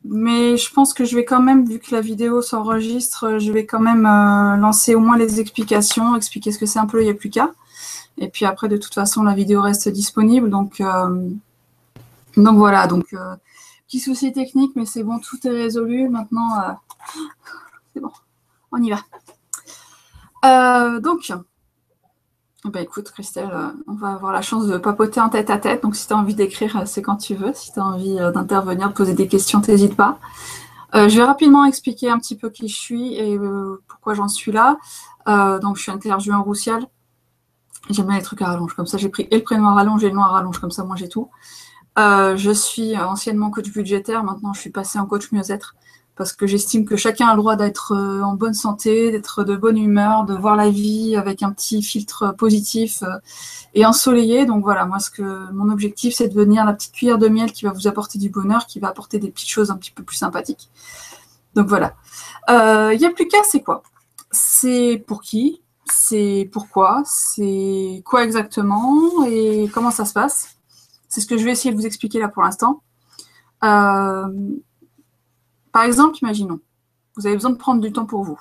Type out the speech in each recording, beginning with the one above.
Mais je pense que je vais quand même, vu que la vidéo s'enregistre, je vais quand même lancer au moins les explications, expliquer ce que c'est un peu le Yapluka. Et puis après, de toute façon, la vidéo reste disponible. Donc voilà, petit souci technique, mais c'est bon, tout est résolu. Maintenant, c'est bon, on y va. Écoute, Christelle, on va avoir la chance de papoter en tête à tête. Donc, si tu as envie d'écrire, c'est quand tu veux. Si tu as envie d'intervenir, de poser des questions, n'hésite pas. Je vais rapidement expliquer un petit peu qui je suis et pourquoi j'en suis là. Donc, je suis interviewée en roussial. J'aime bien les trucs à rallonge. Comme ça, j'ai pris et le prénom à rallonge et le nom à rallonge. Comme ça, moi, j'ai tout. Je suis anciennement coach budgétaire. Maintenant, je suis passée en coach mieux-être parce que j'estime que chacun a le droit d'être en bonne santé, d'être de bonne humeur, de voir la vie avec un petit filtre positif et ensoleillé. Donc voilà, moi, mon objectif, c'est de devenir la petite cuillère de miel qui va vous apporter du bonheur, qui va apporter des petites choses un petit peu plus sympathiques. Donc voilà. Yapluka, c'est quoi? C'est pour qui? C'est pourquoi? C'est quoi exactement? Et comment ça se passe? C'est ce que je vais essayer de vous expliquer là pour l'instant. Par exemple, imaginons, vous avez besoin de prendre du temps pour vous.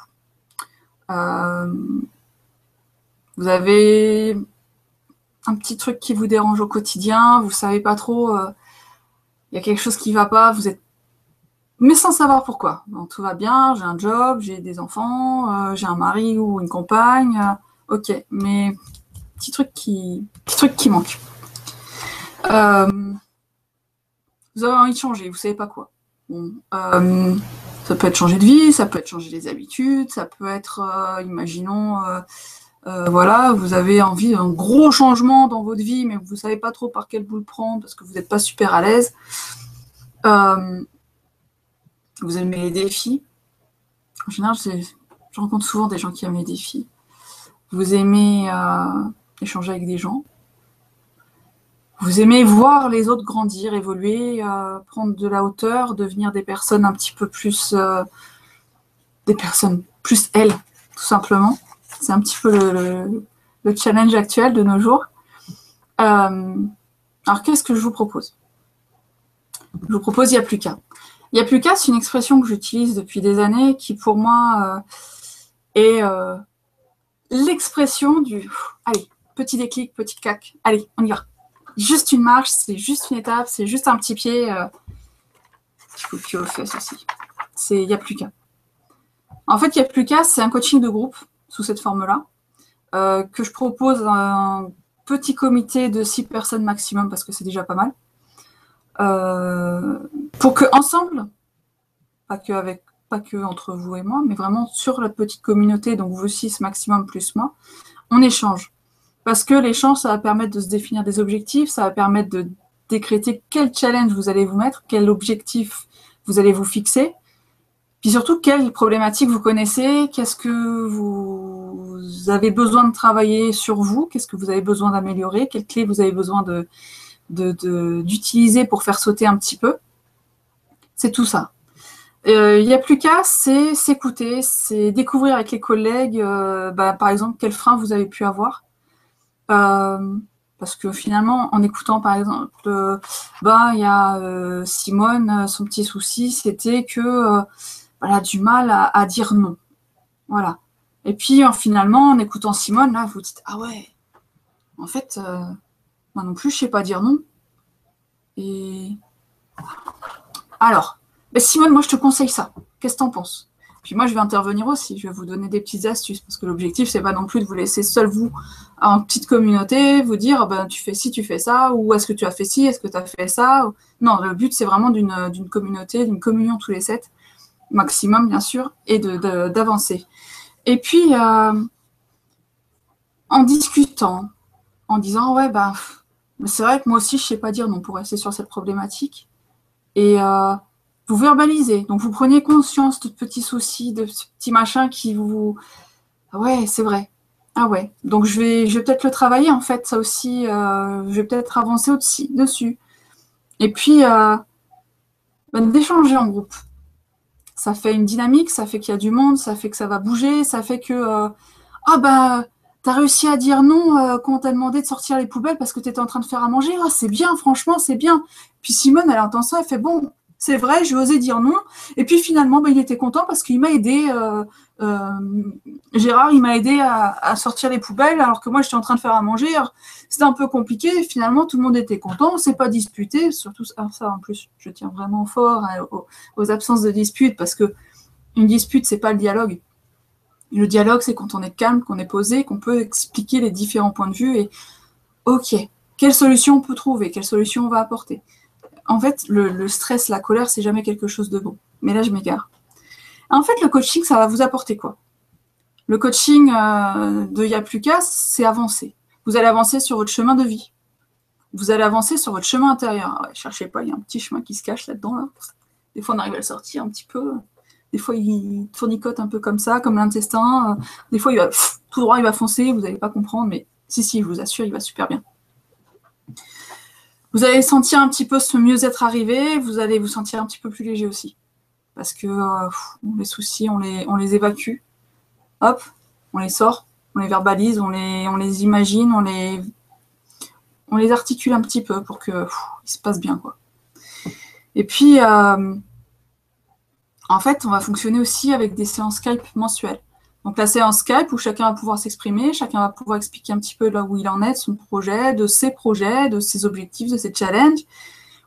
Vous avez un petit truc qui vous dérange au quotidien, vous ne savez pas trop, il y a quelque chose qui ne va pas, vous êtes... Mais sans savoir pourquoi. Donc, tout va bien, j'ai un job, j'ai des enfants, j'ai un mari ou une compagne, ok, mais petit truc qui manque. Vous avez envie de changer, vous ne savez pas quoi. Bon, ça peut être changer de vie, ça peut être changer les habitudes, ça peut être, imaginons, voilà, vous avez envie d'un gros changement dans votre vie, mais vous ne savez pas trop par quel bout le prendre parce que vous n'êtes pas super à l'aise. Vous aimez les défis. En général, je rencontre souvent des gens qui aiment les défis. Vous aimez échanger avec des gens. Vous aimez voir les autres grandir, évoluer, prendre de la hauteur, devenir des personnes un petit peu plus... des personnes plus elles, tout simplement. C'est un petit peu le challenge actuel de nos jours. Alors, qu'est-ce que je vous propose? Je vous propose Yapluka. Yapluka, c'est une expression que j'utilise depuis des années qui, pour moi, est l'expression du « allez, petit déclic, petit clac, allez, on y va ». Juste une marche, c'est juste une étape, c'est juste un petit pied. Petit coup de pied aux fesses aussi. C'est Yapluka. En fait, Yapluka, c'est un coaching de groupe sous cette forme-là que je propose un petit comité de 6 personnes maximum parce que c'est déjà pas mal. Pour que ensemble, pas que entre vous et moi, mais vraiment sur la petite communauté, donc vous 6 maximum plus moi, on échange. Parce que l'échange, ça va permettre de se définir des objectifs, ça va permettre de décréter quel challenge vous allez vous mettre, quel objectif vous allez vous fixer, puis surtout quelles problématiques vous connaissez, qu'est-ce que vous avez besoin de travailler sur vous, qu'est-ce que vous avez besoin d'améliorer, quelles clés vous avez besoin d'utiliser pour faire sauter un petit peu. C'est tout ça. Il n'y a plus qu'à, c'est s'écouter, c'est découvrir avec les collègues, par exemple, quels freins vous avez pu avoir. Parce que finalement, en écoutant, par exemple, il y a Simone, son petit souci, c'était que elle a du mal à dire non. Voilà. Et puis, finalement, en écoutant Simone, là, vous dites, ah ouais, en fait, moi non plus, je ne sais pas dire non. Et alors, Simone, moi, je te conseille ça. Qu'est-ce que tu en penses? Puis moi, je vais intervenir aussi. Je vais vous donner des petites astuces parce que l'objectif, c'est pas non plus de vous laisser seul, vous, en petite communauté, vous dire, tu fais ci, tu fais ça, ou est-ce que tu as fait ci, est-ce que tu as fait ça? Non, le but, c'est vraiment d'une communauté, d'une communion tous les 7, maximum, bien sûr, et d'avancer. Et puis, en discutant, en disant, ouais, c'est vrai que moi aussi, je sais pas dire non pour rester sur cette problématique. Et vous verbalisez. Donc, vous prenez conscience de petits soucis, de petits machins qui vous... Ah ouais, c'est vrai. Ah ouais. Donc, je vais peut-être le travailler, en fait, ça aussi. Je vais peut-être avancer dessus. Et puis, d'échanger en groupe. Ça fait une dynamique, ça fait qu'il y a du monde, ça fait que ça va bouger, ça fait que... t'as réussi à dire non quand on t'a demandé de sortir les poubelles parce que t'étais en train de faire à manger. Ah, c'est bien, franchement, c'est bien. Puis Simone, elle entend ça, elle fait, bon, c'est vrai, j'ai osé dire non. Et puis finalement, il était content parce qu'il m'a aidé, Gérard, il m'a aidé à sortir les poubelles alors que moi, j'étais en train de faire à manger. C'était un peu compliqué. Et finalement, tout le monde était content, on ne s'est pas disputé. Surtout ça, en plus, je tiens vraiment fort aux absences de disputes parce que une dispute, c'est pas le dialogue. Le dialogue, c'est quand on est calme, qu'on est posé, qu'on peut expliquer les différents points de vue et ok, quelle solution on peut trouver, quelle solution on va apporter. En fait, le stress, la colère, c'est jamais quelque chose de bon. Mais là, je m'égare. En fait, le coaching, ça va vous apporter quoi? Le coaching de Y'a plus qu'à, c'est avancer. Vous allez avancer sur votre chemin de vie. Vous allez avancer sur votre chemin intérieur. Ouais, cherchez pas, il y a un petit chemin qui se cache là-dedans. Là. Des fois, on arrive à le sortir un petit peu. Des fois, il tournicote un peu comme ça, comme l'intestin. Des fois, il va tout droit, il va foncer. Vous n'allez pas comprendre, mais si, je vous assure, il va super bien. Vous allez sentir un petit peu ce mieux-être arriver. Vous allez vous sentir un petit peu plus léger aussi. Parce que les soucis, on les évacue. Hop, on les sort, on les verbalise, on les imagine, on les articule un petit peu pour que il se passe bien, quoi. Et puis, en fait, on va fonctionner aussi avec des séances Skype mensuelles. Donc la séance Skype où chacun va pouvoir s'exprimer, chacun va pouvoir expliquer un petit peu là où il en est, de son projet, de ses objectifs, de ses challenges.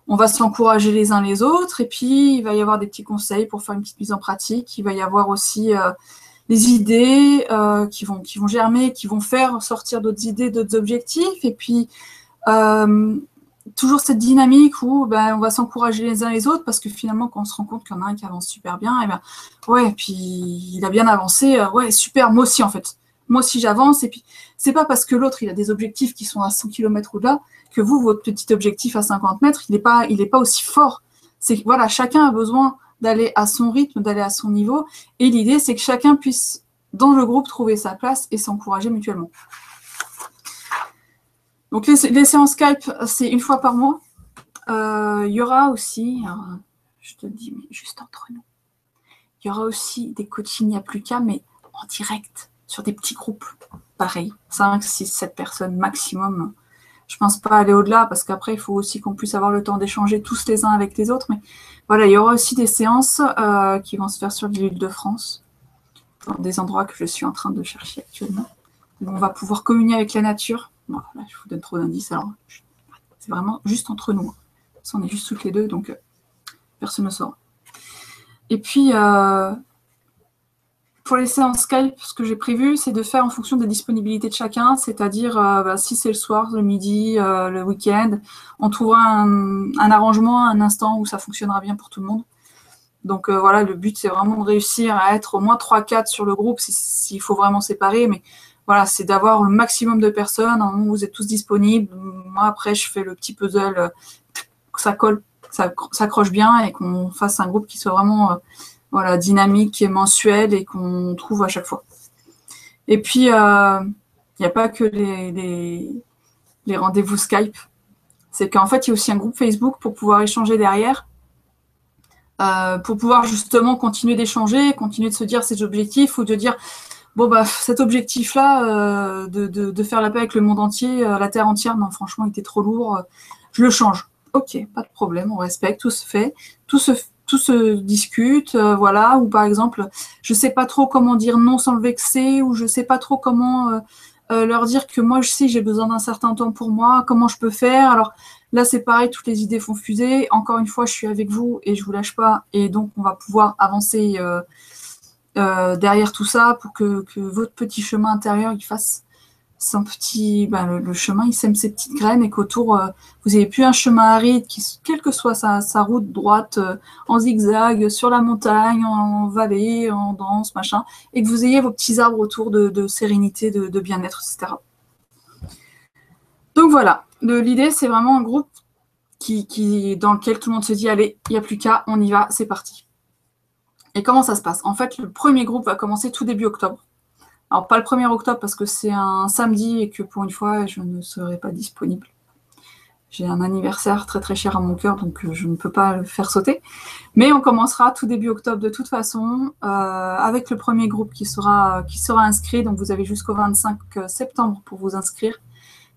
On va s'encourager les uns les autres et puis il va y avoir des petits conseils pour faire une petite mise en pratique. Il va y avoir aussi les idées qui vont germer, qui vont faire sortir d'autres idées, d'autres objectifs. Et puis toujours cette dynamique où on va s'encourager les uns les autres parce que finalement, quand on se rend compte qu'il y en a un qui avance super bien, et ouais, puis il a bien avancé, ouais, super, moi aussi en fait. Moi aussi j'avance, et puis c'est pas parce que l'autre il a des objectifs qui sont à 100 km au-delà que vous, votre petit objectif à 50 mètres, il n'est pas aussi fort. C'est voilà, chacun a besoin d'aller à son rythme, d'aller à son niveau, et l'idée c'est que chacun puisse dans le groupe trouver sa place et s'encourager mutuellement. Donc les séances Skype, c'est une fois par mois. Il y aura aussi, alors, je te le dis, mais juste entre nous, il y aura aussi des coachings Y'a plus qu'à, mais en direct, sur des petits groupes. Pareil, 5, 6, 7 personnes maximum. Je ne pense pas aller au-delà, parce qu'après, il faut aussi qu'on puisse avoir le temps d'échanger tous les uns avec les autres. Mais voilà, il y aura aussi des séances qui vont se faire sur l'île de France, dans des endroits que je suis en train de chercher actuellement, où on va pouvoir communier avec la nature. Bon, là, je vous donne trop d'indices, alors c'est vraiment juste entre nous. Ça, on est juste toutes les deux, donc personne ne saura. Et puis, pour les séances Skype, ce que j'ai prévu, c'est de faire en fonction des disponibilités de chacun, c'est-à-dire si c'est le soir, le midi, le week-end, on trouvera un arrangement, un instant où ça fonctionnera bien pour tout le monde. Donc voilà, le but, c'est vraiment de réussir à être au moins 3-4 sur le groupe, s'il faut vraiment séparer, mais voilà, c'est d'avoir le maximum de personnes, où vous êtes tous disponibles. Moi, après, je fais le petit puzzle, que ça colle, ça accroche bien et qu'on fasse un groupe qui soit vraiment voilà, dynamique et mensuel et qu'on trouve à chaque fois. Et puis, il n'y a pas que les rendez-vous Skype. C'est qu'en fait, il y a aussi un groupe Facebook pour pouvoir échanger derrière, pour pouvoir justement continuer d'échanger, continuer de se dire ses objectifs ou de dire bon, cet objectif-là, de faire la paix avec le monde entier, la Terre entière, non, franchement, il était trop lourd, je le change. Ok, pas de problème, on respecte, tout se fait, tout se discute, voilà, ou par exemple, je sais pas trop comment dire non sans le vexer, ou je sais pas trop comment leur dire que moi, j'ai besoin d'un certain temps pour moi, comment je peux faire. Alors là, c'est pareil, toutes les idées font fuser. Encore une fois, je suis avec vous et je vous lâche pas, et donc on va pouvoir avancer derrière tout ça pour que votre petit chemin intérieur il fasse son petit le chemin, il sème ses petites graines et qu'autour vous n'ayez plus un chemin aride qui, quelle que soit sa route droite en zigzag, sur la montagne, en vallée, en danse, machin, et que vous ayez vos petits arbres autour de sérénité, de bien-être, etc. Donc voilà, l'idée c'est vraiment un groupe dans lequel tout le monde se dit allez, il n'y a plus qu'à, on y va, c'est parti. Et comment ça se passe? En fait, le premier groupe va commencer tout début octobre. Alors, pas le 1er octobre parce que c'est un samedi et que pour une fois, je ne serai pas disponible. J'ai un anniversaire très très cher à mon cœur, donc je ne peux pas le faire sauter. Mais on commencera tout début octobre de toute façon, avec le premier groupe qui sera inscrit. Donc vous avez jusqu'au 25 septembre pour vous inscrire,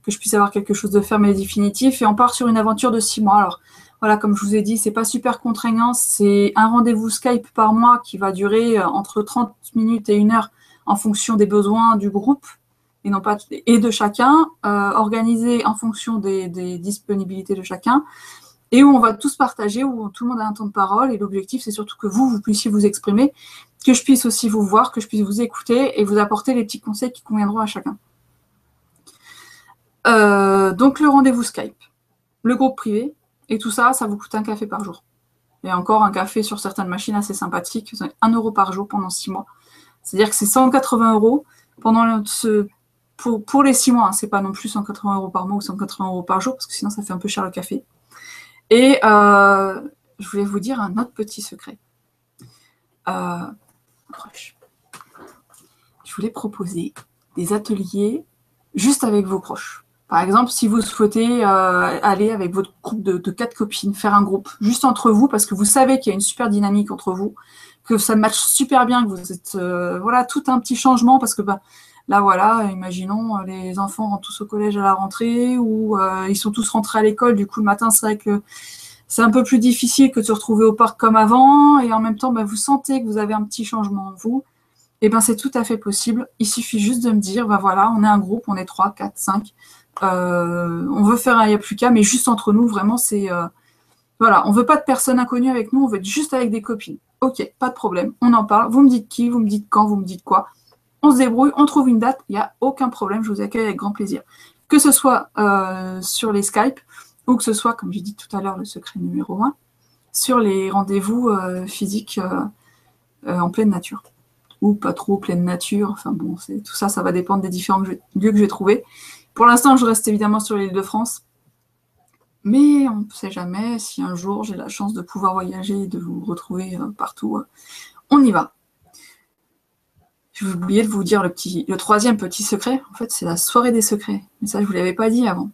que je puisse avoir quelque chose de ferme et définitif. Et on part sur une aventure de 6 mois. Alors, Voilà, comme je vous ai dit, c'est pas super contraignant. C'est un rendez-vous Skype par mois qui va durer entre 30 minutes et 1 heure en fonction des besoins du groupe et non pas et de chacun, organisé en fonction des disponibilités de chacun, et où on va tous partager, où tout le monde a un temps de parole. Et l'objectif, c'est surtout que vous puissiez vous exprimer, que je puisse aussi vous voir, que je puisse vous écouter et vous apporter les petits conseils qui conviendront à chacun. Donc le rendez-vous Skype, le groupe privé, et tout ça, ça vous coûte un café par jour. Et encore un café sur certaines machines assez sympathiques, 1 euro par jour pendant 6 mois. C'est-à-dire que c'est 180 euros pendant pour les 6 mois. Hein. C'est pas non plus 180 euros par mois ou 180 euros par jour, parce que sinon ça fait un peu cher le café. Et je voulais vous dire un autre petit secret. Je voulais proposer des ateliers juste avec vos proches. Par exemple, si vous souhaitez aller avec votre groupe de 4 copines, faire un groupe juste entre vous, parce que vous savez qu'il y a une super dynamique entre vous, que ça matche super bien, que vous êtes voilà, tout un petit changement, parce que là, voilà, imaginons, les enfants rentrent tous au collège à la rentrée, ou ils sont tous rentrés à l'école, du coup, le matin, c'est vrai que c'est un peu plus difficile que de se retrouver au parc comme avant, et en même temps, vous sentez que vous avez un petit changement en vous. Et c'est tout à fait possible. Il suffit juste de me dire, voilà, on est un groupe, on est 3, 4, 5, on veut faire un Yapluka, mais juste entre nous, vraiment, c'est... voilà, on veut pas de personnes inconnues avec nous, on veut être juste avec des copines. Ok, pas de problème, on en parle, vous me dites qui, vous me dites quand, vous me dites quoi. On se débrouille, on trouve une date, il n'y a aucun problème, je vous accueille avec grand plaisir. Que ce soit sur les Skype, ou que ce soit, comme j'ai dit tout à l'heure, le secret numéro 1, sur les rendez-vous physiques en pleine nature. Ou pas trop pleine nature, enfin bon, tout ça, ça va dépendre des différents lieux que je vais trouver. Pour l'instant, je reste évidemment sur l'île de France, mais on ne sait jamais, si un jour j'ai la chance de pouvoir voyager et de vous retrouver partout, on y va. Je vais oublier de vous dire le troisième petit secret, en fait, c'est la soirée des secrets. Mais ça, je ne vous l'avais pas dit avant.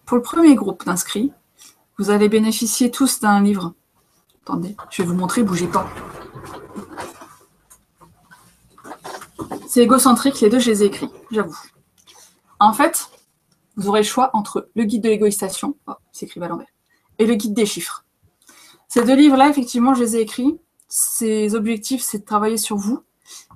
Pour le premier groupe d'inscrits, vous allez bénéficier tous d'un livre. Attendez, je vais vous montrer, bougez pas. C'est égocentrique, les deux, je les ai écrits, j'avoue. En fait, vous aurez le choix entre le guide de l'égoïstation, c'est écrit à l'envers, et le guide des chiffres. Ces deux livres-là, effectivement, je les ai écrits. Ces objectifs, c'est de travailler sur vous.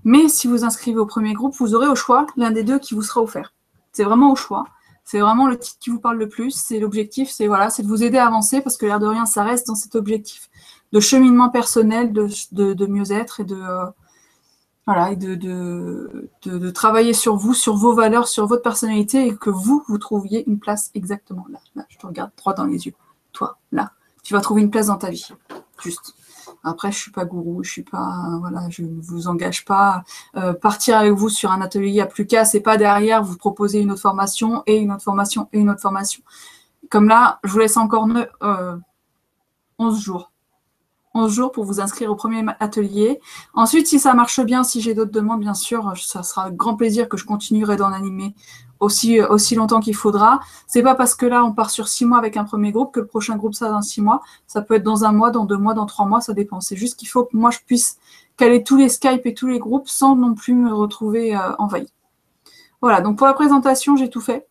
Mais si vous inscrivez au premier groupe, vous aurez au choix l'un des deux qui vous sera offert. C'est vraiment au choix. C'est vraiment le titre qui vous parle le plus. C'est l'objectif, c'est de vous aider à avancer, parce que l'air de rien, ça reste dans cet objectif de cheminement personnel, de mieux-être et de travailler sur vous, sur vos valeurs, sur votre personnalité, et que vous trouviez une place exactement là. Là, je te regarde droit dans les yeux. Toi, là, tu vas trouver une place dans ta vie. Juste. Après, je ne suis pas gourou, je ne vous engage pas. Partir avec vous sur un atelier Yapluka, c'est pas derrière vous proposer une autre formation et une autre formation et une autre formation. Comme là, je vous laisse encore 11 jours. 11 jours pour vous inscrire au premier atelier. Ensuite, si ça marche bien, si j'ai d'autres demandes, bien sûr, ça sera avec grand plaisir que je continuerai d'en animer aussi longtemps qu'il faudra. C'est pas parce que là, on part sur 6 mois avec un premier groupe que le prochain groupe, ça dans 6 mois. Ça peut être dans 1 mois, dans 2 mois, dans 3 mois, ça dépend. C'est juste qu'il faut que moi, je puisse caler tous les Skype et tous les groupes sans non plus me retrouver envahi. Voilà, donc pour la présentation, j'ai tout fait.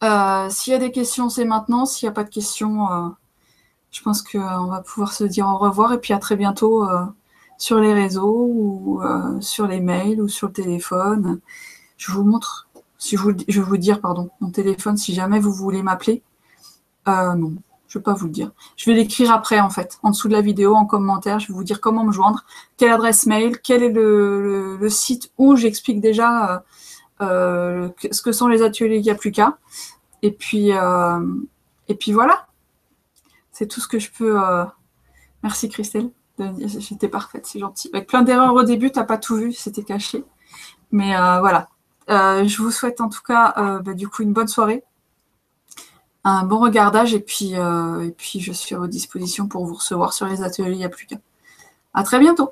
S'il y a des questions, c'est maintenant. S'il n'y a pas de questions... je pense qu'on va pouvoir se dire au revoir et puis à très bientôt sur les réseaux ou sur les mails ou sur le téléphone. Je vous montre, je vais vous dire, pardon, mon téléphone, si jamais vous voulez m'appeler. Non, je ne vais pas vous le dire. Je vais l'écrire après, en fait, en dessous de la vidéo, en commentaire. Je vais vous dire comment me joindre, quelle adresse mail, quel est le site où j'explique déjà ce que sont les ateliers Yapluka. Et puis voilà. C'est tout ce que je peux... Merci Christelle, j'étais parfaite, c'est gentil. Avec plein d'erreurs au début, tu n'as pas tout vu, c'était caché. Mais voilà. Je vous souhaite en tout cas du coup une bonne soirée, un bon regardage, et puis je suis à votre disposition pour vous recevoir sur les ateliers Yapluka. À très bientôt.